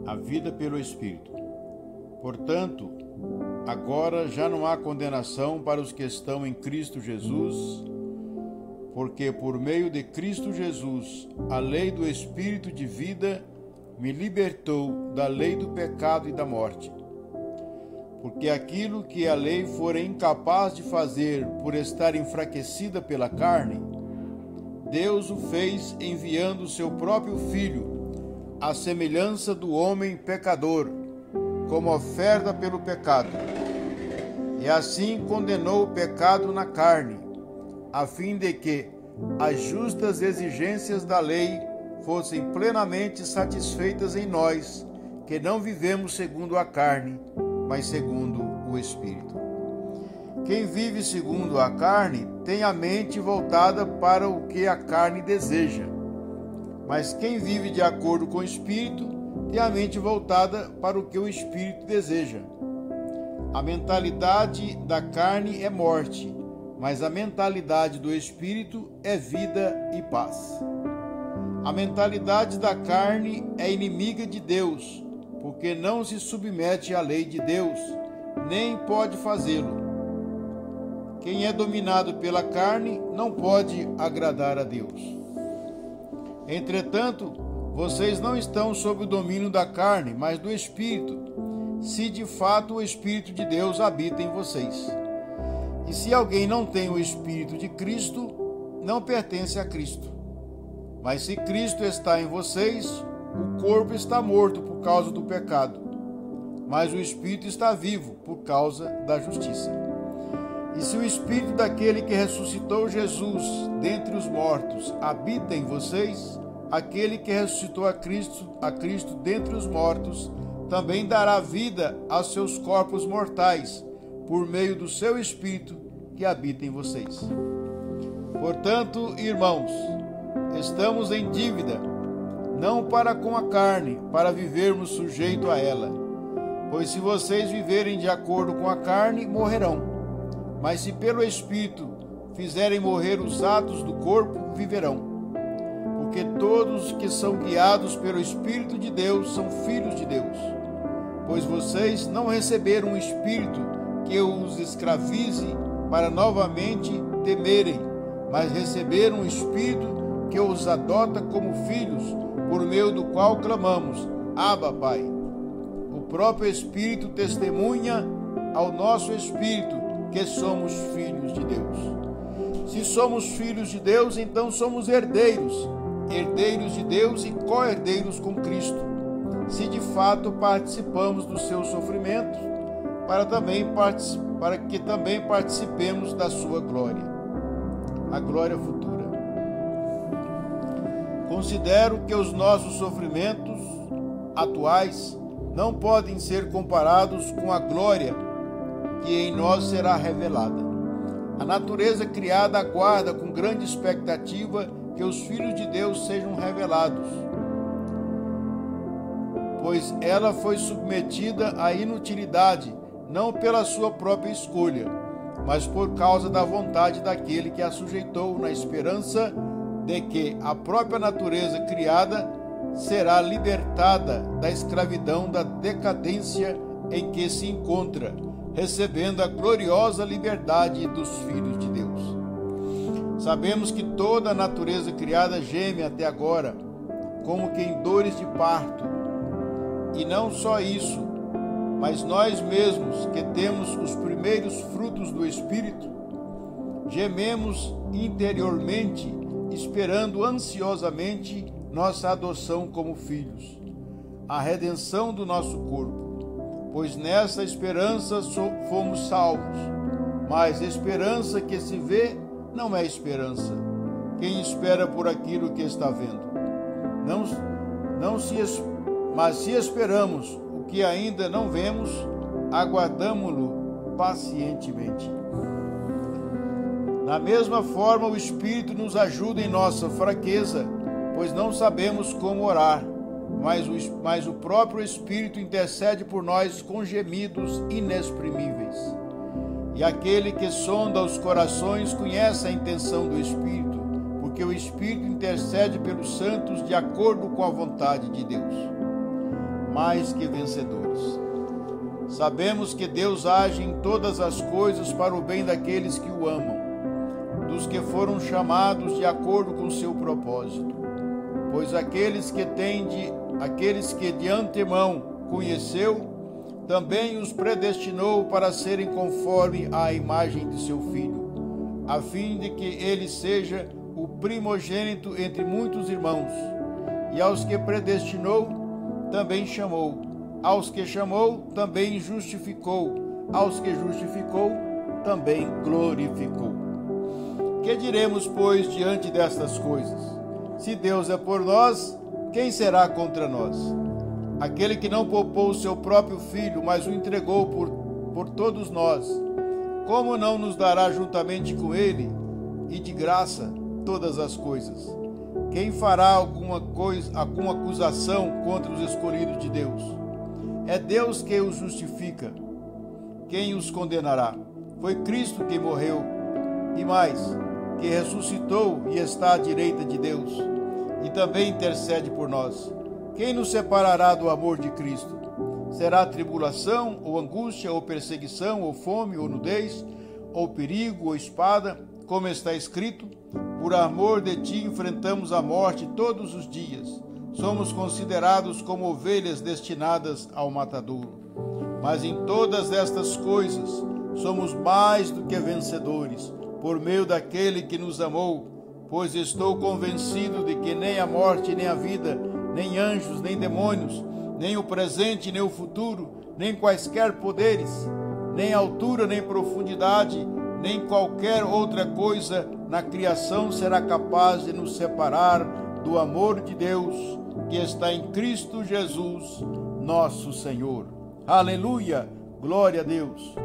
a vida pelo Espírito. Portanto, agora já não há condenação para os que estão em Cristo Jesus, porque por meio de Cristo Jesus, a lei do Espírito de vida me libertou da lei do pecado e da morte. Porque aquilo que a lei fora incapaz de fazer por estar enfraquecida pela carne, Deus o fez enviando seu próprio Filho, à semelhança do homem pecador, como oferta pelo pecado. E assim condenou o pecado na carne, a fim de que as justas exigências da lei fossem plenamente satisfeitas em nós, que não vivemos segundo a carne, mas segundo o Espírito. Quem vive segundo a carne tem a mente voltada para o que a carne deseja, mas quem vive de acordo com o Espírito tem a mente voltada para o que o Espírito deseja. A mentalidade da carne é morte, mas a mentalidade do Espírito é vida e paz. A mentalidade da carne é inimiga de Deus, porque não se submete à lei de Deus, nem pode fazê-lo. Quem é dominado pela carne não pode agradar a Deus. Entretanto, vocês não estão sob o domínio da carne, mas do Espírito, se de fato o Espírito de Deus habita em vocês. E se alguém não tem o Espírito de Cristo, não pertence a Cristo. Mas se Cristo está em vocês, o corpo está morto por causa do pecado, mas o Espírito está vivo por causa da justiça. E se o Espírito daquele que ressuscitou Jesus dentre os mortos habita em vocês, aquele que ressuscitou a Cristo dentre os mortos também dará vida aos seus corpos mortais, por meio do seu Espírito que habita em vocês. Portanto, irmãos, estamos em dívida, não para com a carne, para vivermos sujeito a ela. Pois se vocês viverem de acordo com a carne, morrerão. Mas se pelo Espírito fizerem morrer os atos do corpo, viverão. Porque todos que são guiados pelo Espírito de Deus são filhos de Deus. Pois vocês não receberam um espírito que os escravize para novamente temerem, mas receberam um espírito que os adota como filhos, por meio do qual clamamos: Abba, Pai. O próprio Espírito testemunha ao nosso espírito que somos filhos de Deus. Se somos filhos de Deus, então somos herdeiros, herdeiros de Deus e co-herdeiros com Cristo, se de fato participamos dos seus sofrimentos, para que também participemos da sua glória, a glória futura. Considero que os nossos sofrimentos atuais não podem ser comparados com a glória que em nós será revelada. A natureza criada aguarda com grande expectativa que os filhos de Deus sejam revelados, pois ela foi submetida à inutilidade, não pela sua própria escolha, mas por causa da vontade daquele que a sujeitou, na esperança de que a própria natureza criada será libertada da escravidão da decadência em que se encontra, recebendo a gloriosa liberdade dos filhos de Deus. Sabemos que toda a natureza criada geme até agora, como que em dores de parto. E não só isso, mas nós mesmos, que temos os primeiros frutos do Espírito, gememos interiormente, esperando ansiosamente nossa adoção como filhos, a redenção do nosso corpo. Pois nessa esperança fomos salvos. Mas esperança que se vê não é esperança. Quem espera por aquilo que está vendo? Mas se esperamos o que ainda não vemos, aguardamo-lo pacientemente. Da mesma forma, o Espírito nos ajuda em nossa fraqueza, pois não sabemos como orar, mas o próprio Espírito intercede por nós com gemidos inexprimíveis. E aquele que sonda os corações conhece a intenção do Espírito, porque o Espírito intercede pelos santos de acordo com a vontade de Deus. mais que vencedores. Sabemos que Deus age em todas as coisas para o bem daqueles que o amam, dos que foram chamados de acordo com seu propósito. Pois aqueles que de antemão conheceu, também os predestinou para serem conforme à imagem de seu Filho, a fim de que ele seja o primogênito entre muitos irmãos. E aos que predestinou, também chamou. Aos que chamou, também justificou. Aos que justificou, também glorificou. Que diremos, pois, diante destas coisas? Se Deus é por nós, quem será contra nós? Aquele que não poupou o seu próprio Filho, mas o entregou por todos nós, como não nos dará juntamente com ele, e de graça, todas as coisas? Quem fará alguma acusação contra os escolhidos de Deus? É Deus quem os justifica. Quem os condenará? Foi Cristo quem morreu, e mais, que ressuscitou e está à direita de Deus, e também intercede por nós. Quem nos separará do amor de Cristo? Será tribulação, ou angústia, ou perseguição, ou fome, ou nudez, ou perigo, ou espada? Como está escrito: por amor de ti enfrentamos a morte todos os dias. Somos considerados como ovelhas destinadas ao matadouro. Mas em todas estas coisas somos mais do que vencedores, por meio daquele que nos amou, pois estou convencido de que nem a morte, nem a vida, nem anjos, nem demônios, nem o presente, nem o futuro, nem quaisquer poderes, nem altura, nem profundidade, nem qualquer outra coisa na criação será capaz de nos separar do amor de Deus que está em Cristo Jesus, nosso Senhor. Aleluia! Glória a Deus!